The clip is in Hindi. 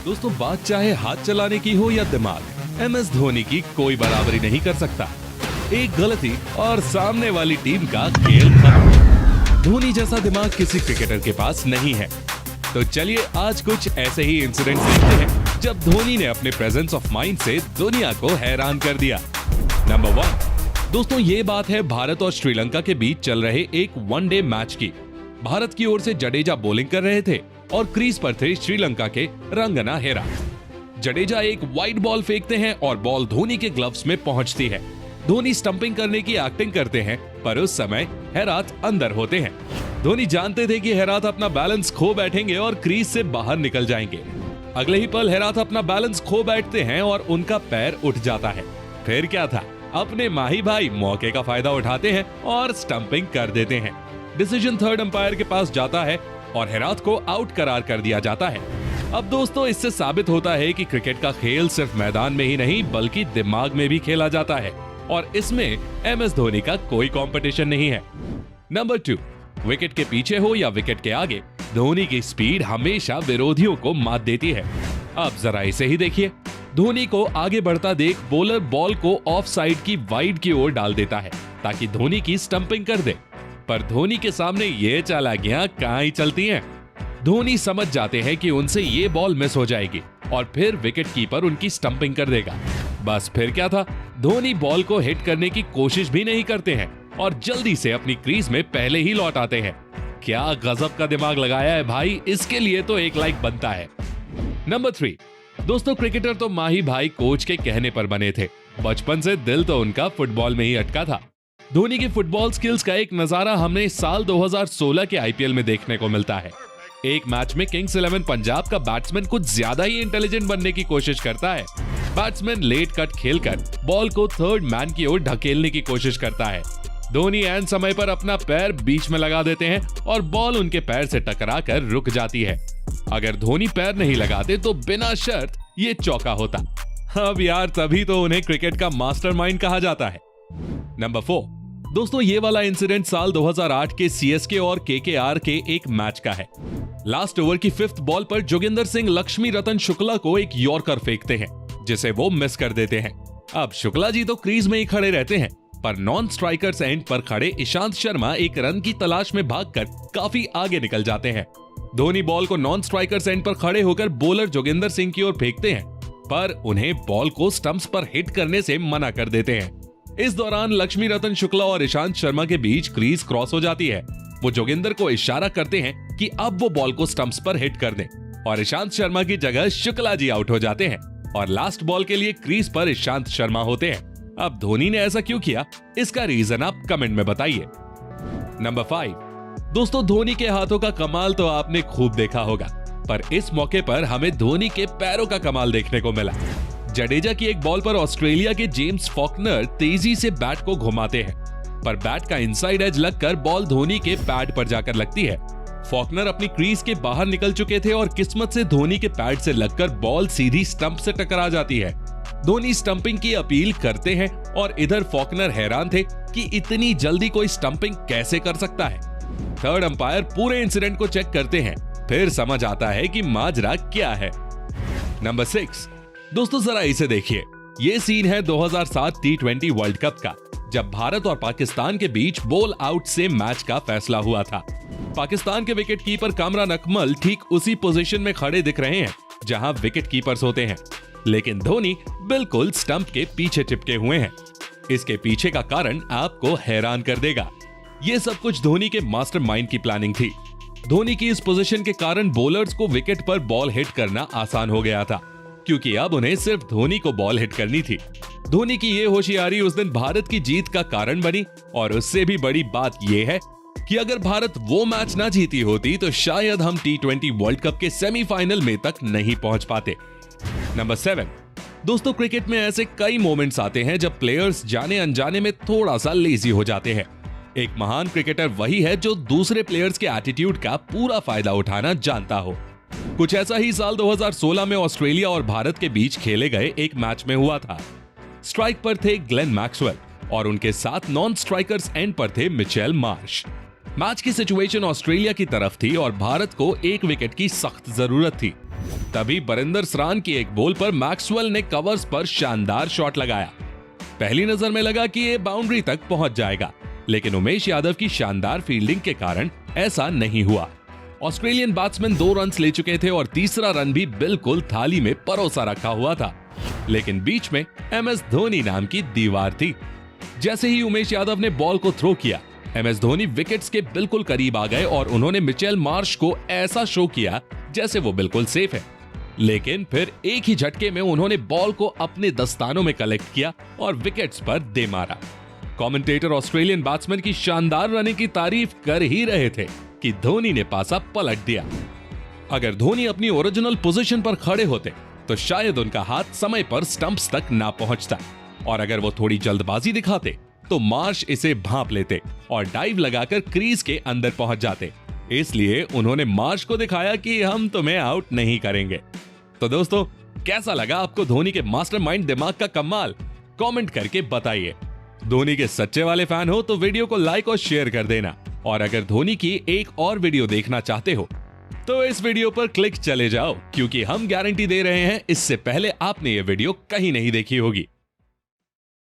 दोस्तों बात चाहे हाथ चलाने की हो या दिमाग, MS धोनी की कोई बराबरी नहीं कर सकता। एक गलती और सामने वाली टीम का खेल खत्म। धोनी जैसा दिमाग किसी क्रिकेटर के पास नहीं है। तो चलिए आज कुछ ऐसे ही इंसिडेंट्स देखते हैं जब धोनी ने अपने प्रेजेंस ऑफ माइंड से दुनिया को हैरान कर दिया। नंबर 1 दोस्तों, ये बात है भारत और श्रीलंका के बीच चल रहे एक वनडे मैच की। भारत की ओर से जडेजा बॉलिंग कर रहे थे और क्रीज पर थे श्रीलंका के रंगना हेरा। जडेजा एक वाइड बॉल फेंकते हैं और बॉल धोनी के ग्लव्स में पहुंचती है। धोनी स्टंपिंग करने की एक्टिंग करते हैं, पर उस समय हेरात अंदर होते हैं। धोनी जानते थे कि हेरात अपना बैलेंस खो बैठेंगे और क्रीज से बाहर निकल जाएंगे। अगले ही पल हेरात अपना बैलेंस खो बैठते हैं और उनका पैर उठ जाता है। फिर क्या था, अपने माही भाई मौके का फायदा उठाते हैं और स्टंपिंग कर देते हैं। डिसीजन थर्ड अंपायर के पास जाता है और हेरात को आउट करार कर दिया जाता है। अब दोस्तों इससे साबित होता है कि क्रिकेट का खेल सिर्फ मैदान में ही नहीं बल्कि दिमाग में भी खेला जाता है और इसमें MS धोनी का कोई कंपटीशन नहीं है। नंबर 2, विकेट के पीछे हो या विकेट के आगे, धोनी की स्पीड हमेशा विरोधियों को मात देती है। अब जरा इसे ही देखिए। धोनी को आगे बढ़ता देख बॉलर बॉल को ऑफ साइड की वाइड की ओर डाल देता है ताकि धोनी की स्टंपिंग कर दे, पर धोनी के सामने ये चालाकियां कहां ही चलती हैं। धोनी समझ जाते हैं कि उनसे ये बॉल मिस हो जाएगी और फिर विकेट कीपर उनकी स्टंपिंग कर देगा। बस फिर क्या था, धोनी बॉल को हिट करने की कोशिश भी नहीं करते हैं और जल्दी से अपनी क्रीज में पहले ही लौट आते हैं। क्या गजब का दिमाग लगाया है भाई, इसके लिए तो एक लाइक बनता है। नंबर 3 दोस्तों, क्रिकेटर तो माही भाई कोच के कहने पर बने थे। बचपन से दिल तो उनका फुटबॉल में ही अटका था। धोनी की फुटबॉल स्किल्स का एक नजारा हमें साल 2016 के IPL में देखने को मिलता है। एक मैच में किंग्स 11 पंजाब का बैट्समैन कुछ ज्यादा ही इंटेलिजेंट बनने की कोशिश करता है। बैट्समैन लेट कट खेलकर बॉल को थर्ड मैन की ओर ढकेलने की कोशिश करता है। धोनी ऐन समय पर अपना पैर बीच में लगा देते हैं और बॉल उनके पैर से टकराकर रुक जाती है। अगर धोनी पैर नहीं लगाते तो बिना शर्त ये चौका होता। अब यार तभी तो उन्हें क्रिकेट का मास्टरमाइंड कहा जाता है। नंबर 4 दोस्तों, ये वाला इंसिडेंट साल 2008 के CSK और KKR के एक मैच का है। लास्ट ओवर की 5th बॉल पर जोगिंदर सिंह लक्ष्मी रतन शुक्ला को एक यॉर्कर फेंकते हैं जिसे वो मिस कर देते हैं। अब शुक्ला जी तो क्रीज में ही खड़े रहते हैं, पर नॉन स्ट्राइकर्स एंड पर खड़े ईशांत शर्मा एक रन की तलाश में भागकर काफी आगे निकल जाते हैं। धोनी बॉल को नॉन स्ट्राइकर्स एंड पर खड़े होकर बॉलर जोगिंदर सिंह की ओर फेंकते हैं, पर उन्हें बॉल को स्टंप्स पर हिट करने से मना कर देते हैं। इस दौरान लक्ष्मी रतन शुक्ला और ईशांत शर्मा के बीच क्रीज क्रॉस हो जाती है। वो जोगिंदर को इशारा करते हैं कि अब वो बॉल को स्टंप्स पर हिट कर दें और ईशांत शर्मा की जगह शुक्ला जी आउट हो जाते हैं और लास्ट बॉल के लिए क्रीज पर ईशांत शर्मा होते हैं। अब धोनी ने ऐसा क्यों किया, इसका रीजन आप कमेंट में बताइए। नंबर 5 दोस्तों, धोनी के हाथों का कमाल तो आपने खूब देखा होगा, पर इस मौके पर हमें धोनी के पैरों का कमाल देखने को मिला। जडेजा की एक बॉल पर ऑस्ट्रेलिया के जेम्स फॉकनर तेजी से बैट को घुमाते हैं, पर बैट का इनसाइड एज लगकर बॉल धोनी के पैड पर जाकर लगती है। फॉकनर अपनी क्रीज के बाहर निकल चुके थे और किस्मत से धोनी के पैड से लगकर बॉल सीधी स्टंप से टकरा जाती है। धोनी स्टंपिंग की अपील करते हैं और इधर फॉकनर हैरान थे कि इतनी जल्दी कोई स्टंपिंग कैसे कर सकता है। थर्ड अंपायर पूरे इंसिडेंट को चेक करते हैं, फिर समझ आता है कि माजरा क्या है। नंबर 6 दोस्तों, जरा इसे देखिए। ये सीन है 2007 T20 वर्ल्ड कप का, जब भारत और पाकिस्तान के बीच बॉल आउट से मैच का फैसला हुआ था। पाकिस्तान के विकेट कीपर कामरान अकमल ठीक उसी पोजीशन में खड़े दिख रहे हैं जहां विकेट कीपर्स होते हैं, लेकिन धोनी बिल्कुल स्टंप के पीछे चिपके हुए हैं। इसके पीछे का कारण आपको हैरान कर देगा। ये सब कुछ धोनी के मास्टरमाइंड की प्लानिंग थी। धोनी की इस पोजीशन के कारण बॉलर्स को विकेट पर बॉल हिट करना आसान हो गया था, क्योंकि अब उन्हें सिर्फ धोनी को बॉल हिट करनी थी। धोनी की ये होशियारी उस दिन भारत की जीत का कारण बनी और उससे भी बड़ी बात यह है कि अगर भारत वो मैच ना जीती होती तो शायद हम T20 वर्ल्ड कप के सेमीफाइनल में तक नहीं पहुंच पाते। नंबर 7 दोस्तों, क्रिकेट में ऐसे कई मोमेंट्स आते हैं जब प्लेयर्स जाने अनजाने में थोड़ा सा लेजी हो जाते हैं। एक महान क्रिकेटर वही है जो दूसरे प्लेयर्स के एटीट्यूड का पूरा फायदा उठाना जानता हो। कुछ ऐसा ही साल 2016 में ऑस्ट्रेलिया और भारत के बीच खेले गए एक मैच में हुआ था। स्ट्राइक पर थे ग्लेन मैक्सवेल और उनके साथ नॉन स्ट्राइकर्स एंड पर थे मिचेल मार्श। मैच की सिचुएशन ऑस्ट्रेलिया की तरफ थी और भारत को एक विकेट की सख्त जरूरत थी। तभी बरिंदर सरान की एक बॉल पर मैक्सवेल ने कवर्स पर शानदार शॉट लगाया। पहली नजर में लगा कि ये बाउंड्री तक पहुंच जाएगा, लेकिन उमेश यादव की शानदार फील्डिंग के कारण ऐसा नहीं हुआ। ऑस्ट्रेलियन बैट्समैन 2 रन ले चुके थे और तीसरा रन भी बिल्कुल थाली में परोसा रखा हुआ था, लेकिन बीच में MS धोनी नाम की दीवार थी। जैसे ही उमेश यादव ने बॉल को थ्रो किया, MS धोनी विकेट्स के बिल्कुल करीब आ गए और उन्होंने मिचेल मार्श को ऐसा शो किया जैसे वो बिल्कुल सेफ है। लेकिन फिर एक ही झटके में उन्होंने बॉल को अपने दस्तानों में कलेक्ट किया और विकेट्स पर दे मारा। कमेंटेटर ऑस्ट्रेलियन बैट्समैन की शानदार रनिंग की तारीफ कर ही रहे थे कि धोनी ने पासा पलट दिया। अगर धोनी अपनी ओरिजिनल पोजीशन पर खड़े होते तो शायद उनका हाथ समय पर स्टंप्स तक ना पहुंचता, और अगर वो थोड़ी जल्दबाजी दिखाते तो मार्श इसे भांप लेते और डाइव लगाकर क्रीज के अंदर पहुंच जाते। इसलिए उन्होंने मार्श को दिखाया कि हम तुम्हें आउट नहीं करेंगे। तो दोस्तों, कैसा लगा आपको धोनी के मास्टरमाइंड दिमाग का कमाल? कमेंट करके बताइए। धोनी के सच्चे वाले फैन हो तो वीडियो को लाइक और शेयर कर देना, और अगर धोनी की एक और वीडियो देखना चाहते हो तो इस वीडियो पर क्लिक चले जाओ, क्योंकि हम गारंटी दे रहे हैं इससे पहले आपने ये वीडियो कहीं नहीं देखी होगी।